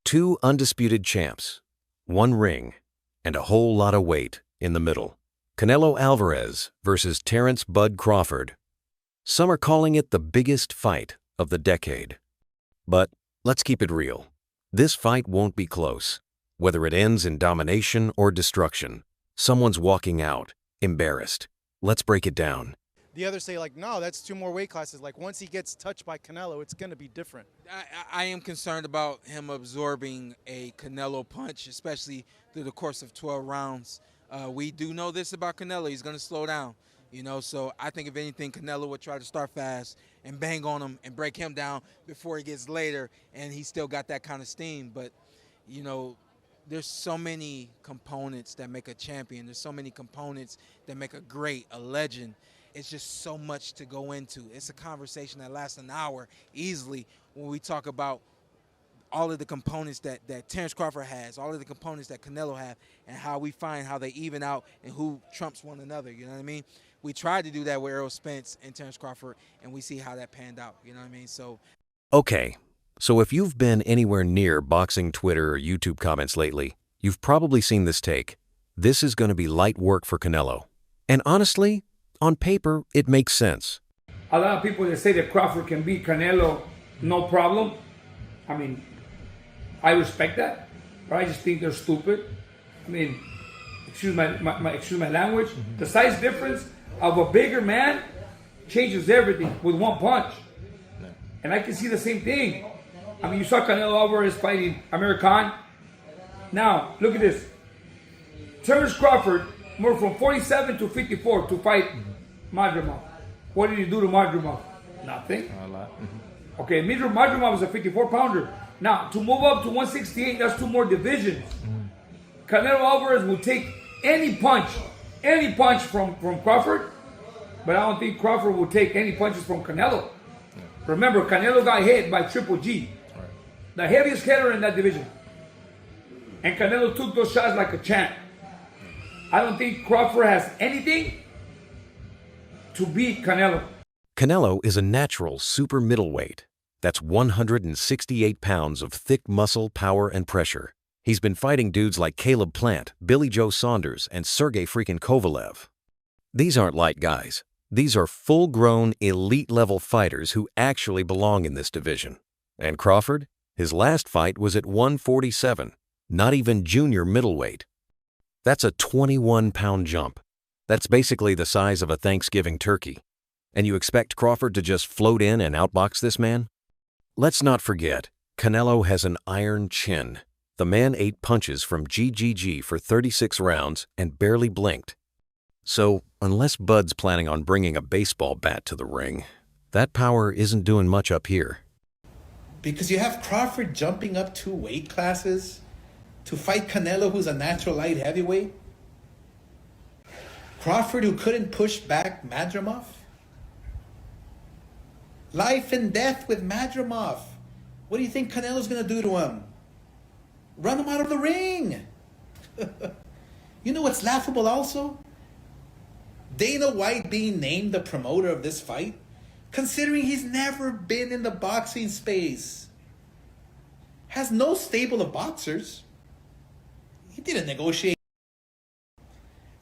Two undisputed champs, one ring, and a whole lot of weight in the middle. Canelo Alvarez versus Terrence "Bud" Crawford. Some are calling it the biggest fight of the decade. But let's keep it real. This fight won't be close. Whether it ends in domination or destruction, someone's walking out, embarrassed. Let's break it down. The others say, like, no, that's two more weight classes. Like, once he gets touched by Canelo, it's going to be different. I am concerned about him absorbing a Canelo punch, especially through the course of 12 rounds. We do know this about Canelo. He's going to slow down, so I think if anything, Canelo would try to start fast and bang on him and break him down before he gets later, and he's still got that kind of steam. But, there's so many components that make a champion. There's so many components that make a great, a legend. It's just so much to go into. It's a conversation that lasts an hour easily when we talk about all of the components that Terrence Crawford has, all of the components that Canelo have, and how we find how they even out and who trumps one another, you know what I mean? We tried to do that with Errol Spence and Terrence Crawford, and we see how that panned out, you know what I mean? Okay, so if you've been anywhere near boxing Twitter or YouTube comments lately, you've probably seen this take. This is going to be light work for Canelo. And honestly, on paper, it makes sense. A lot of people that say that Crawford can beat Canelo, no problem. I mean, I respect that, but I just think they're stupid. I mean, excuse my language. The size difference of a bigger man changes everything with one punch. And I can see the same thing. I mean, you saw Canelo Alvarez fighting Amir Khan. Now, look at this. Terrence Crawford moved from 47 to 54 to fight Madrimov. What did he do to Madrimov? Nothing. A lot. Okay, Madrimov was a 54-pounder. Now, to move up to 168, that's two more divisions. Canelo Alvarez will take any punch from Crawford, but I don't think Crawford will take any punches from Canelo. Remember, Canelo got hit by Triple G, the heaviest hitter in that division. And Canelo took those shots like a champ. I don't think Crawford has anything to beat Canelo. Canelo is a natural super middleweight. That's 168 pounds of thick muscle, power, and pressure. He's been fighting dudes like Caleb Plant, Billy Joe Saunders, and Sergey freaking Kovalev. These aren't light guys. These are full-grown, elite-level fighters who actually belong in this division. And Crawford? His last fight was at 147, not even junior middleweight. That's a 21-pound jump. That's basically the size of a Thanksgiving turkey. And you expect Crawford to just float in and outbox this man? Let's not forget, Canelo has an iron chin. The man ate punches from GGG for 36 rounds and barely blinked. So, unless Bud's planning on bringing a baseball bat to the ring, that power isn't doing much up here. Because you have Crawford jumping up 2 weight classes to fight Canelo, who's a natural light heavyweight. Crawford, who couldn't push back Madrimov. Life and death with Madrimov. What do you think Canelo's going to do to him? Run him out of the ring. You know what's laughable also? Dana White being named the promoter of this fight, considering he's never been in the boxing space. Has no stable of boxers. He didn't negotiate.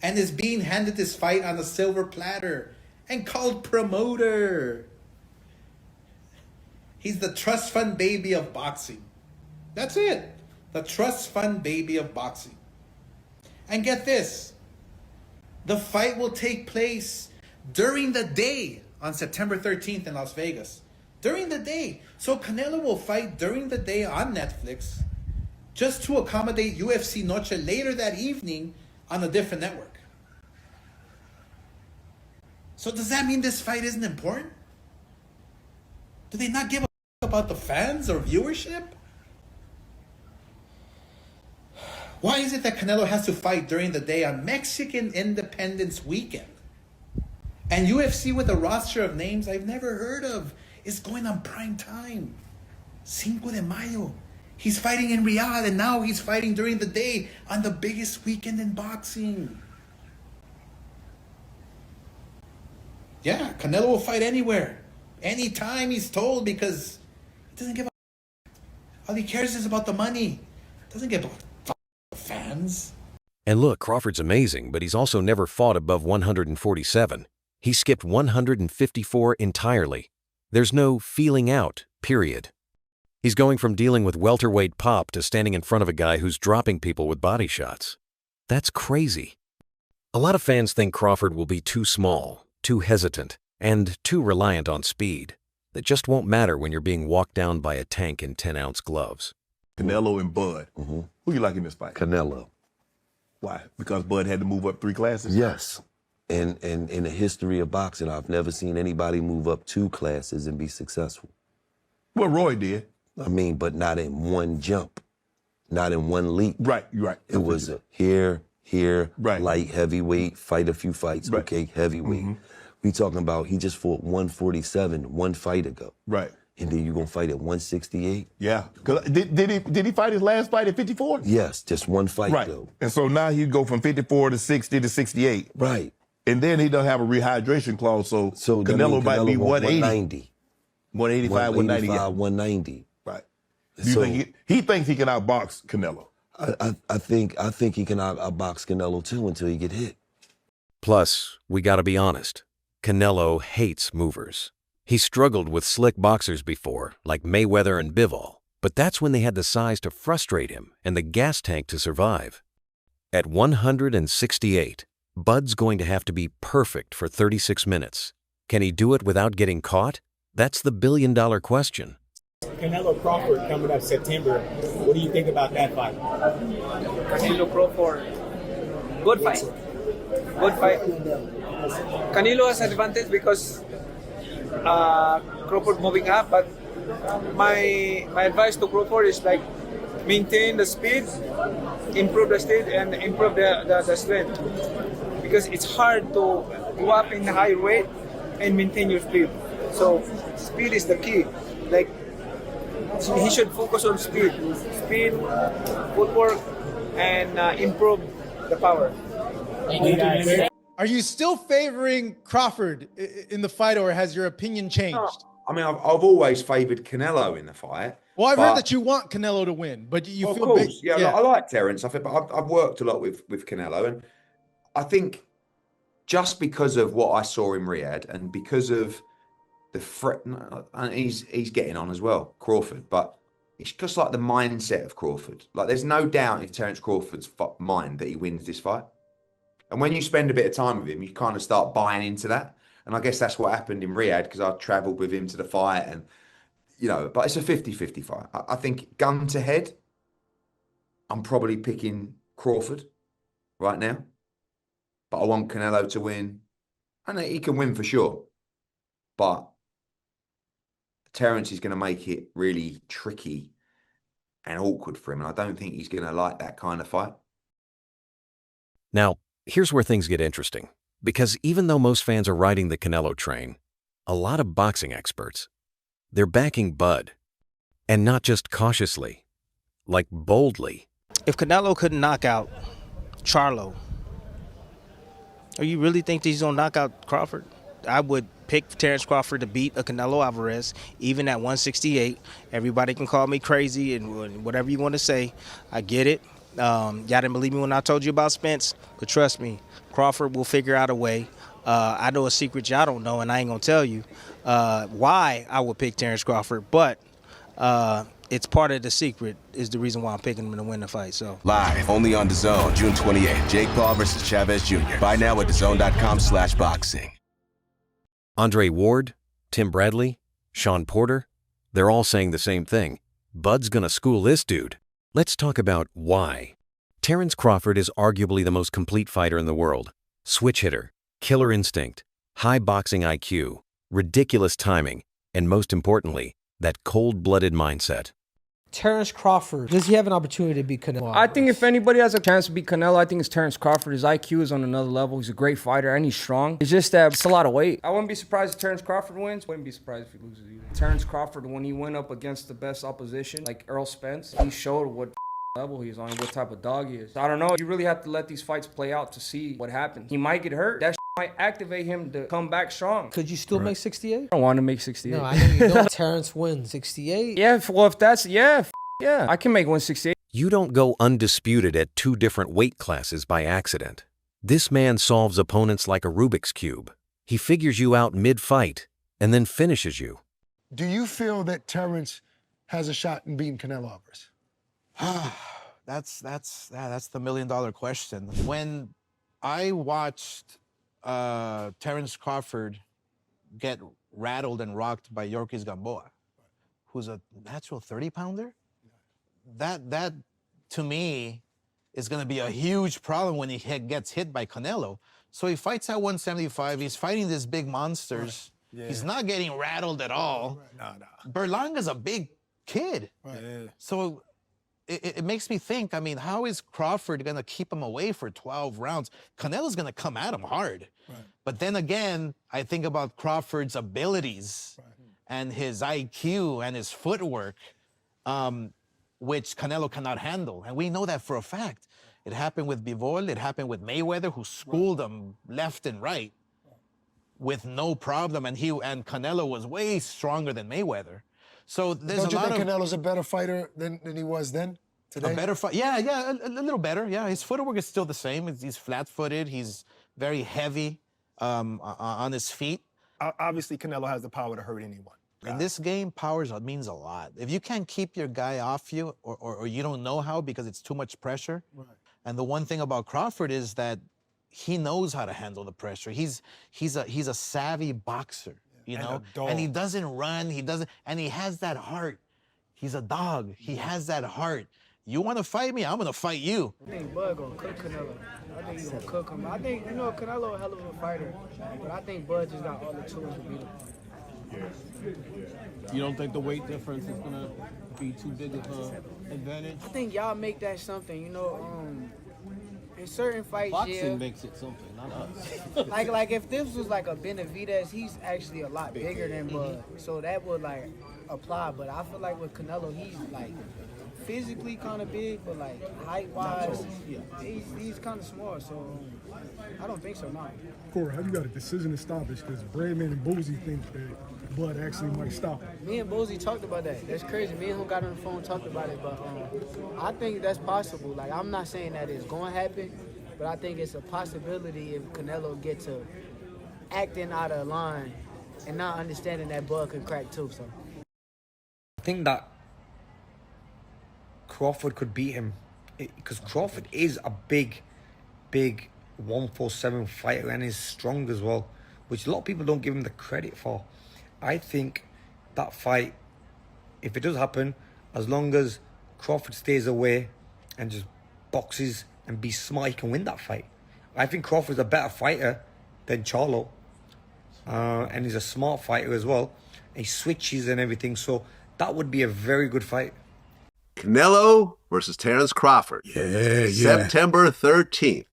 And is being handed this fight on a silver platter and called promoter. He's the trust fund baby of boxing. That's it. The trust fund baby of boxing. And get this. The fight will take place during the day on September 13th in Las Vegas. During the day. So Canelo will fight during the day on Netflix just to accommodate UFC Noche later that evening on a different network. So does that mean this fight isn't important? Do they not give a about the fans or viewership? Why is it that Canelo has to fight during the day on Mexican Independence Weekend? And UFC, with a roster of names I've never heard of, is going on prime time. Cinco de Mayo. He's fighting in Riyadh, and now he's fighting during the day on the biggest weekend in boxing. Yeah, Canelo will fight anywhere. Anytime he's told, because he doesn't give a All he cares is about the money. Doesn't get fans. And look, Crawford's amazing, but he's also never fought above 147. He skipped 154 entirely. There's no feeling out, period. He's going from dealing with welterweight pop to standing in front of a guy who's dropping people with body shots. That's crazy. A lot of fans think Crawford will be too small, too hesitant, and too reliant on speed. That just won't matter when you're being walked down by a tank in 10-ounce gloves. Canelo and Bud. Who you like in this fight? Canelo. Why? Because Bud had to move up 3 classes? Yes. And in the history of boxing, I've never seen anybody move up 2 classes and be successful. Well, Roy did. I mean, but not in one jump, not in one leap. Right, you're right. It was a here, right. Light, heavyweight, fight a few fights, right. Okay, heavyweight. We talking about he just fought 147 one fight ago. Right. And then you gonna fight at 168? Yeah. Did he fight his last fight at 54? Yes, just one fight Right. though. And so now he'd go from 54 to 60 to 68. Right. And then he don't have a rehydration clause, so Canelo might be 180. 185, 190. 190. Right. Do you think he thinks he can outbox Canelo? I think he can outbox Canelo too until he get hit. Plus, we gotta be honest, Canelo hates movers. He struggled with slick boxers before, like Mayweather and Bivol, but that's when they had the size to frustrate him and the gas tank to survive. At 168, Bud's going to have to be perfect for 36 minutes. Can he do it without getting caught? That's the billion-dollar question. Canelo Crawford coming up September. What do you think about that fight? Canelo Crawford. Good fight. Good fight. Canelo has advantage because Crawford moving up, but my advice to Crawford is like maintain the speed, improve the speed, and improve the strength. Because it's hard to go up in high weight and maintain your speed. So speed is the key. Like he should focus on speed, footwork, and improve the power. Are you still favoring Crawford in the fight, or has your opinion changed? No, I mean, I've always favoured Canelo in the fight. Well, I've heard that you want Canelo to win, but you feel course, big. yeah, I like Terence. But I've worked a lot with Canelo, and I think just because of what I saw in Riyadh and because of the threat, and he's getting on as well, Crawford, but it's just like the mindset of Crawford. Like, there's no doubt in Terence Crawford's mind that he wins this fight. And when you spend a bit of time with him, you kind of start buying into that. And I guess that's what happened in Riyadh, because I travelled with him to the fight, and, you know, but it's a 50-50 fight. I think gun to head, I'm probably picking Crawford right now. But I want Canelo to win. And he can win for sure. But Terence is going to make it really tricky and awkward for him. And I don't think he's going to like that kind of fight. Now, here's where things get interesting. Because even though most fans are riding the Canelo train, a lot of boxing experts, they're backing Bud. And not just cautiously, like boldly. If Canelo couldn't knock out Charlo, or you really think that he's going to knock out Crawford? I would pick Terence Crawford to beat a Canelo Alvarez, even at 168. Everybody can call me crazy and whatever you want to say. I get it. Y'all didn't believe me when I told you about Spence, but trust me, Crawford will figure out a way. I know a secret y'all don't know, and I ain't going to tell you why I would pick Terence Crawford, but it's part of the secret is the reason why I'm picking him to win the fight. So live only on DAZN, June 28th. Jake Paul versus Chavez Jr. Buy now at DAZN.com/boxing. Andre Ward, Tim Bradley, Sean Porter, they're all saying the same thing. Bud's gonna school this dude. Let's talk about why. Terence Crawford is arguably the most complete fighter in the world. Switch hitter, killer instinct, high boxing IQ, ridiculous timing, and most importantly, that cold-blooded mindset. Terence Crawford, does he have an opportunity to beat Canelo? I think if anybody has a chance to beat Canelo, I think it's Terence Crawford. His IQ is on another level. He's a great fighter, and he's strong. It's just that it's a lot of weight. I wouldn't be surprised if Terence Crawford wins. Wouldn't be surprised if he loses either. Terence Crawford, when he went up against the best opposition, like Errol Spence, he showed what level he's on, what type of dog he is. I don't know. You really have to let these fights play out to see what happens. He might get hurt. That might activate him to come back strong. Could you still make 68? I don't want to make 68. No, I know you don't. Terence wins 68. Yeah, well, if that's, yeah, Yeah, I can make 168. You don't go undisputed at 2 different weight classes by accident. This man solves opponents like a Rubik's Cube. He figures you out mid-fight and then finishes you. Do you feel that Terrence has a shot in beating Canelo Alvarez? That's the $1 million question. When I watched Terrence Crawford get rattled and rocked by Yorkis Gamboa, who's a natural 30-pounder, that to me is going to be a huge problem when he gets hit by Canelo. So he fights at 175. He's fighting these big monsters. Right. Yeah. He's not getting rattled at all. Right. No. Berlanga's a big kid. Right. Yeah. So it makes me think, I mean, how is Crawford going to keep him away for 12 rounds? Canelo's going to come at him hard. Right. But then again, I think about Crawford's abilities and his IQ and his footwork, which Canelo cannot handle. And we know that for a fact. It happened with Bivol, it happened with Mayweather, who schooled him left and right with no problem. And Canelo was way stronger than Mayweather. So there's Don't you think Canelo's a better fighter than he was then, today? A better fighter, yeah, a little better, yeah. His footwork is still the same. He's flat-footed, he's very heavy on his feet. Obviously, Canelo has the power to hurt anyone. In this game, power means a lot. If you can't keep your guy off you, or you don't know how because it's too much pressure, and the one thing about Crawford is that he knows how to handle the pressure. He's a savvy boxer, you know, and he doesn't run. And he has that heart. He's a dog. He has that heart. You want to fight me? I'm gonna fight you. I think Bud gonna cook Canelo. I think he's gonna cook him. I think Canelo a hell of a fighter, but I think Bud just got all the tools to beat him. You don't think the weight difference is gonna be too big of an advantage? I think y'all make that something, you know. In certain fights, boxing makes it something, not us. like if this was like a Benavidez, he's actually a lot bigger than Bud, so that would like apply. But I feel like with Canelo, he's like physically kind of big, but like height-wise, he's kind of small. So I don't think so, no. Corey, how you got a decision to stop this? Because Bradman and Boozy think that Bud actually might stop him. Me and Boozy talked about that. That's crazy. Me and him got on the phone and talked about it, but I think that's possible. Like, I'm not saying that it's going to happen, but I think it's a possibility if Canelo gets to acting out of line and not understanding that Bud can crack too. So I think that Crawford could beat him because Crawford is a big 147 fighter and is strong as well, which a lot of people don't give him the credit for. I think that fight, if it does happen, as long as Crawford stays away and just boxes and be smart, he can win that fight. I think Crawford's a better fighter than Charlo, and he's a smart fighter as well. He switches and everything, so that would be a very good fight. Canelo versus Terrence Crawford. Yeah. September 13th.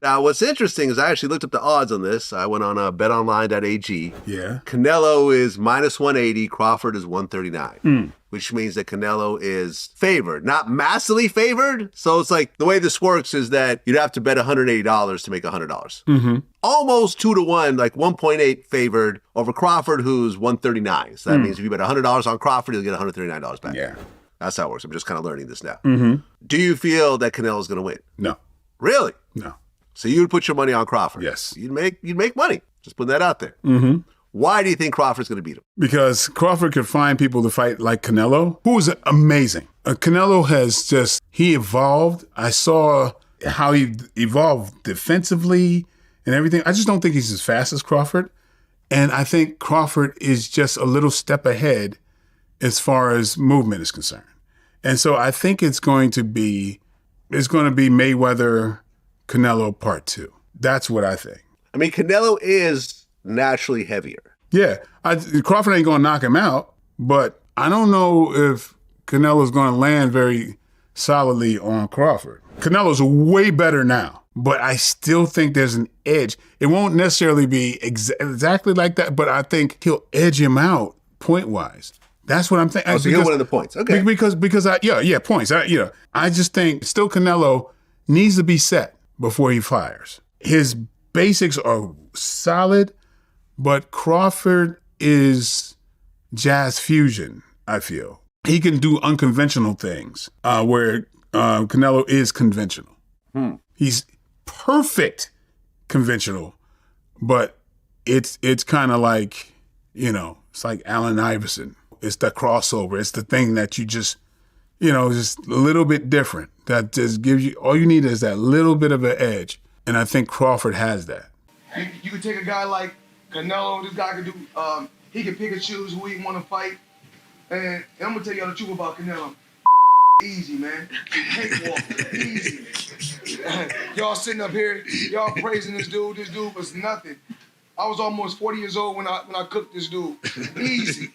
Now, what's interesting is I actually looked up the odds on this. I went on betonline.ag. Yeah. Canelo is minus 180. Crawford is 139, which means that Canelo is favored. Not massively favored. So it's like the way this works is that you'd have to bet $180 to make $100. Almost 2-1, like 1.8 favored over Crawford, who's 139. So that means if you bet $100 on Crawford, you'll get $139 back. Yeah. That's how it works. I'm just kind of learning this now. Mm-hmm. Do you feel that Canelo's going to win? No. Really? No. So you would put your money on Crawford? Yes. You'd make money. Just putting that out there. Mm-hmm. Why do you think Crawford's going to beat him? Because Crawford could find people to fight like Canelo, who is amazing. Canelo has he evolved. I saw how he evolved defensively and everything. I just don't think he's as fast as Crawford. And I think Crawford is just a little step ahead as far as movement is concerned. And so I think it's going to be Mayweather Canelo part 2. That's what I think. I mean, Canelo is naturally heavier. Yeah. Crawford ain't going to knock him out, but I don't know if Canelo's going to land very solidly on Crawford. Canelo's way better now, but I still think there's an edge. It won't necessarily be exactly like that, but I think he'll edge him out point-wise. That's what I'm thinking. Oh, so you're one of the points. Okay. Because points. I just think still Canelo needs to be set before he fires. His basics are solid, but Crawford is jazz fusion, I feel. he can do unconventional things where Canelo is conventional. He's perfect conventional, but it's kind of like, it's like Allen Iverson. It's the crossover. It's the thing that you just, just a little bit different. That just gives you, all you need is that little bit of an edge. And I think Crawford has that. You could take a guy like Canelo, this guy could do, he can pick and choose who he want to fight. And I'm going to tell y'all the truth about Canelo. Easy, man. Cakewalk. Easy. Y'all sitting up here, y'all praising this dude. This dude was nothing. I was almost 40 years old when I cooked this dude. Easy.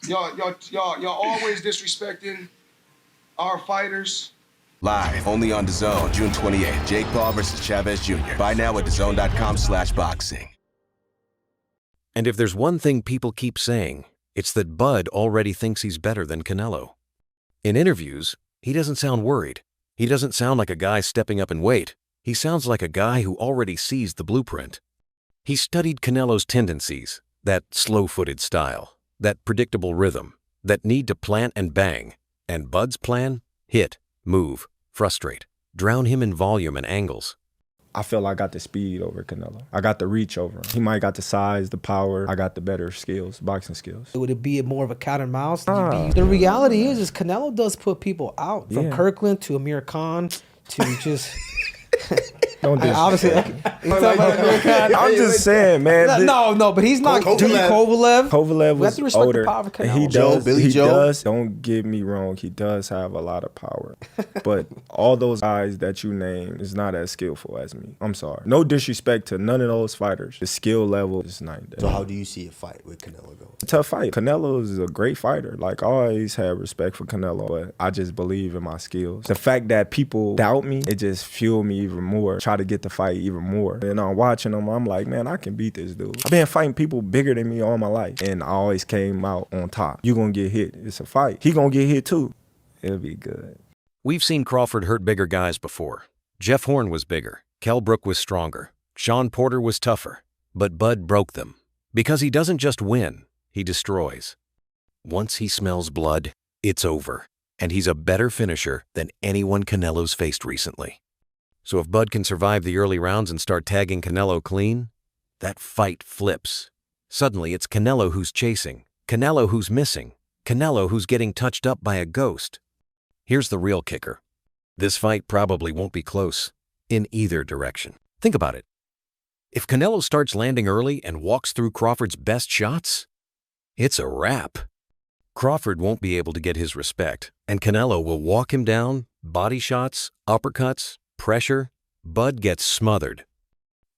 Y'all always disrespecting our fighters. Live, only on DAZN, June 28th. Jake Paul versus Chavez Jr. Buy now at DAZN.com/boxing. And if there's one thing people keep saying, it's that Bud already thinks he's better than Canelo. In interviews, he doesn't sound worried. He doesn't sound like a guy stepping up in weight. He sounds like a guy who already sees the blueprint. He studied Canelo's tendencies, that slow-footed style, that predictable rhythm, that need to plant and bang. And Bud's plan? Hit, move, frustrate, drown him in volume and angles. I feel I got the speed over Canelo. I got the reach over him. He might got the size, the power. I got the better skills, boxing skills. Would it be more of a cat and mouse? The reality is Canelo does put people out. From Kirkland to Amir Khan to just... Don't do obviously, I'm just saying, man. No, but he's not. Kovalev. Kovalev was older. He does. Billy Joe. Does. Don't get me wrong. He does have a lot of power, but all those guys that you name is not as skillful as me. I'm sorry. No disrespect to none of those fighters. The skill level is night and day. So how do you see a fight with Canelo going? It's a tough fight. Canelo is a great fighter. Like, I always had respect for Canelo, but I just believe in my skills. The fact that people doubt me, it just fueled me even more. Try to get the fight even more. And I'm watching him, I'm like, man, I can beat this dude. I've been fighting people bigger than me all my life, and I always came out on top. You gonna get hit. It's a fight. He gonna get hit too. It'll be good. We've seen Crawford hurt bigger guys before. Jeff Horn was bigger. Kell Brook was stronger. Sean Porter was tougher. But Bud broke them. Because he doesn't just win, he destroys. Once he smells blood, it's over. And he's a better finisher than anyone Canelo's faced recently. So if Bud can survive the early rounds and start tagging Canelo clean, that fight flips. Suddenly it's Canelo who's chasing, Canelo who's missing, Canelo who's getting touched up by a ghost. Here's the real kicker. This fight probably won't be close, in either direction. Think about it. If Canelo starts landing early and walks through Crawford's best shots, it's a wrap. Crawford won't be able to get his respect, and Canelo will walk him down, body shots, uppercuts, pressure. Bud gets smothered.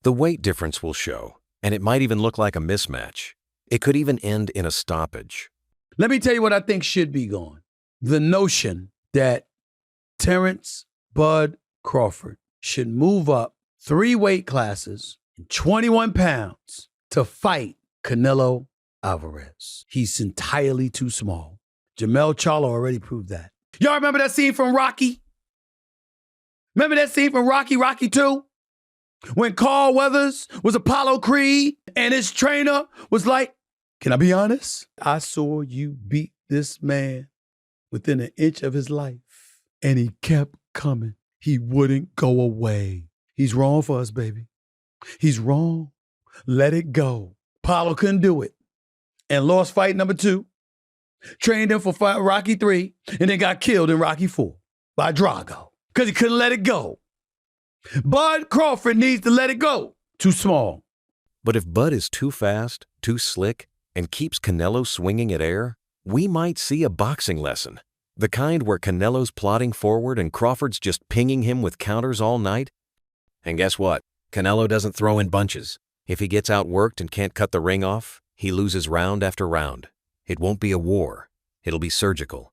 The weight difference will show, and it might even look like a mismatch. It could even end in a stoppage. Let me tell you what I think should be gone. The notion that Terrence Bud Crawford should move up 3 weight classes, 21 pounds, to fight Canelo Alvarez. He's entirely too small. Jermell Charlo already proved that. Y'all remember that scene from Rocky? Remember that scene from Rocky 2? When Carl Weathers was Apollo Creed and his trainer was like, can I be honest? I saw you beat this man within an inch of his life. And he kept coming. He wouldn't go away. He's wrong for us, baby. He's wrong. Let it go. Apollo couldn't do it. And lost fight number 2. Trained him for Rocky 3 and then got killed in Rocky 4 by Drago. Because he couldn't let it go. Bud Crawford needs to let it go. Too small. But if Bud is too fast, too slick, and keeps Canelo swinging at air, we might see a boxing lesson. The kind where Canelo's plodding forward and Crawford's just pinging him with counters all night. And guess what? Canelo doesn't throw in bunches. If he gets outworked and can't cut the ring off, he loses round after round. It won't be a war. It'll be surgical.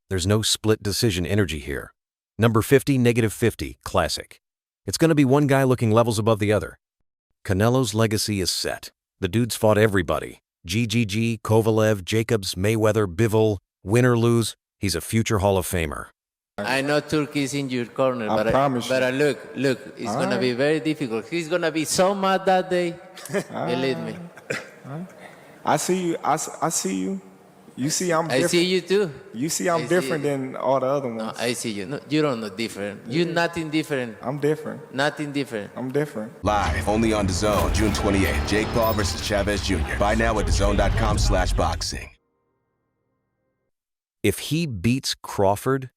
There's no split decision energy here. Number 50, -50, classic. It's going to be one guy looking levels above the other. Canelo's legacy is set. The dude's fought everybody. GGG, Kovalev, Jacobs, Mayweather, Bivol, win or lose, he's a future Hall of Famer. I know Turkey's in your corner, I promise you. but look, it's going to be very difficult. He's going to be so mad that day. Believe me. I see you. I see you. You see, I'm I different. see you too. You see, I'm different than all the other ones. No, I see you. No, you don't know different. You're nothing different. I'm different. Nothing different. I'm different. Live only on DAZN, June 28th. Jake Paul versus Chavez Jr. Buy now at DAZN.com/boxing. If he beats Crawford,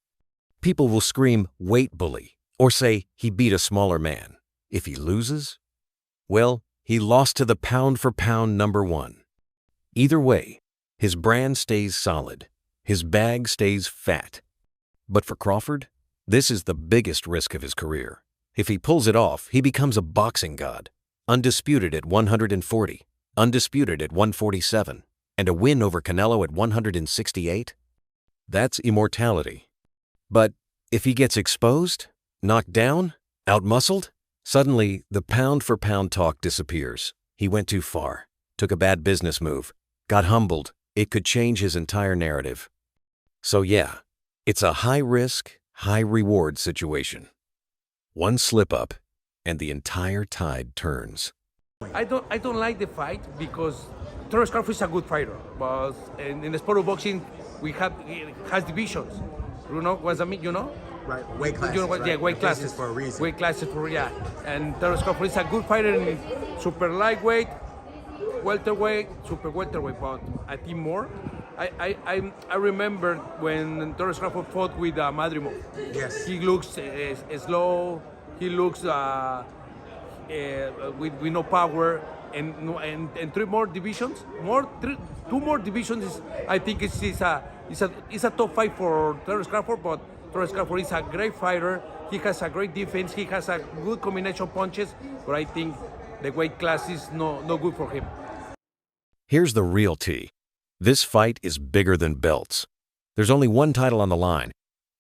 people will scream, weight bully, or say he beat a smaller man. If he loses, well, he lost to the pound-for-pound #1. Either way, his brand stays solid. His bag stays fat. But for Crawford, this is the biggest risk of his career. If he pulls it off, he becomes a boxing god, undisputed at 140, undisputed at 147, and a win over Canelo at 168? That's immortality. But if he gets exposed, knocked down, outmuscled, suddenly the pound-for-pound talk disappears. He went too far, took a bad business move, got humbled. It could change his entire narrative. So yeah, it's a high-risk, high-reward situation. One slip-up, and the entire tide turns. I don't like the fight because Terence Crawford is a good fighter, but in the sport of boxing, it has divisions. You know what I mean? You know? Right, weight classes. You know what? Right? Yeah, weight classes for a reason. Weight classes for and Terence Crawford is a good fighter in super lightweight, welterweight, super welterweight, but I think more. I remember when Terence Crawford fought with Madrimov. Yes. He looks slow. He looks with no power, and three more divisions. Two more divisions. I think it's a top fight for Terence Crawford, but Terence Crawford is a great fighter. He has a great defense. He has a good combination punches, but I think the weight class is no good for him. Here's the real tea. This fight is bigger than belts. There's only one title on the line,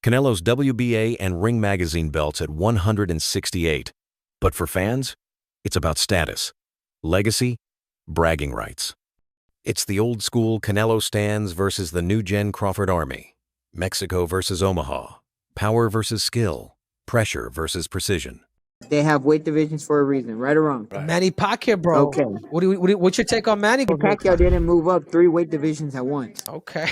Canelo's WBA and Ring Magazine belts at 168. But for fans, it's about status, legacy, bragging rights. It's the old school Canelo stands versus the new gen Crawford army, Mexico versus Omaha, power versus skill, pressure versus precision. They have weight divisions for a reason, right or wrong? Manny Pacquiao, bro. Okay. What's your take on Manny? Pacquiao didn't move up 3 weight divisions at once. Okay.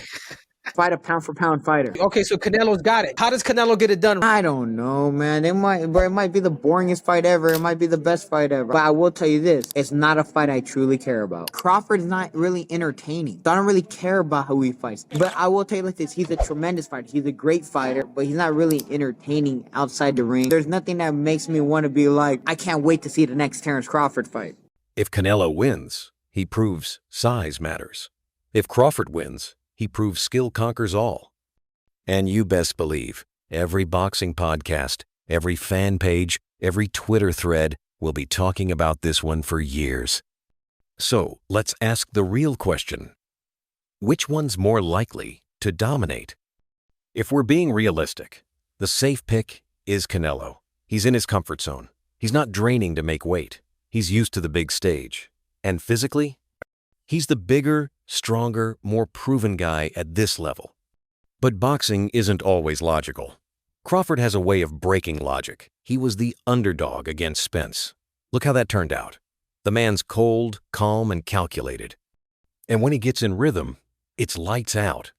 Fight a pound-for-pound fighter. Okay, so Canelo's got it. How does Canelo get it done? I don't know, man. It might be the boringest fight ever. It might be the best fight ever. But I will tell you this. It's not a fight I truly care about. Crawford's not really entertaining. So I don't really care about who he fights. But I will tell you like this. He's a tremendous fighter. He's a great fighter. But he's not really entertaining outside the ring. There's nothing that makes me want to be like, I can't wait to see the next Terence Crawford fight. If Canelo wins, he proves size matters. If Crawford wins, he proves skill conquers all. And you best believe, every boxing podcast, every fan page, every Twitter thread will be talking about this one for years. So let's ask the real question. Which one's more likely to dominate? If we're being realistic, the safe pick is Canelo. He's in his comfort zone. He's not draining to make weight. He's used to the big stage. And physically, he's the bigger, stronger, more proven guy at this level. But boxing isn't always logical. Crawford has a way of breaking logic. He was the underdog against Spence. Look how that turned out. The man's cold, calm, and calculated. And when he gets in rhythm, it's lights out.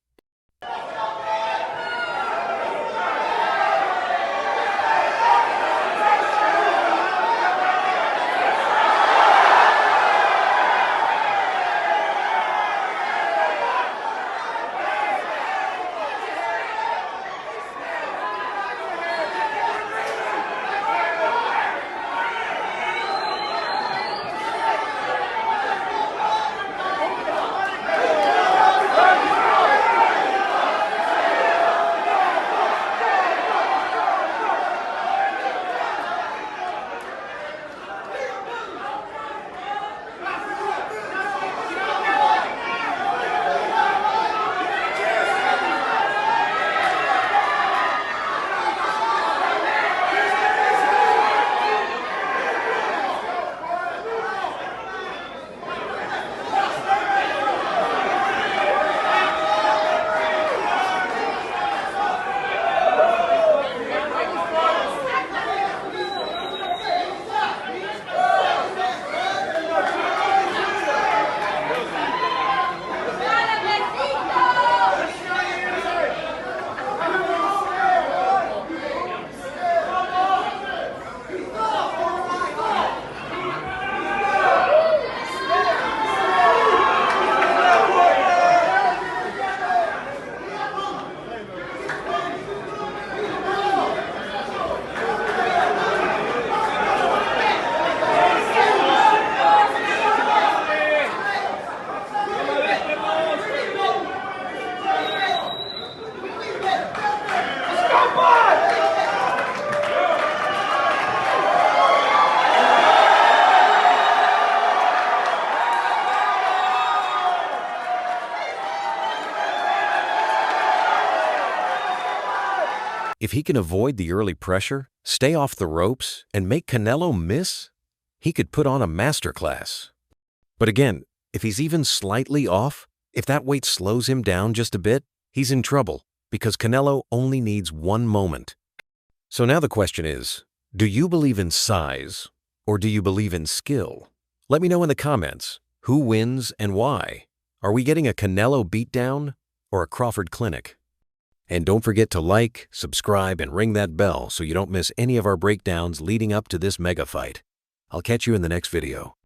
If he can avoid the early pressure, stay off the ropes, and make Canelo miss, he could put on a masterclass. But again, if he's even slightly off, if that weight slows him down just a bit, he's in trouble because Canelo only needs one moment. So now the question is, do you believe in size or do you believe in skill? Let me know in the comments who wins and why. Are we getting a Canelo beatdown or a Crawford clinic? And don't forget to like, subscribe, and ring that bell so you don't miss any of our breakdowns leading up to this mega fight. I'll catch you in the next video.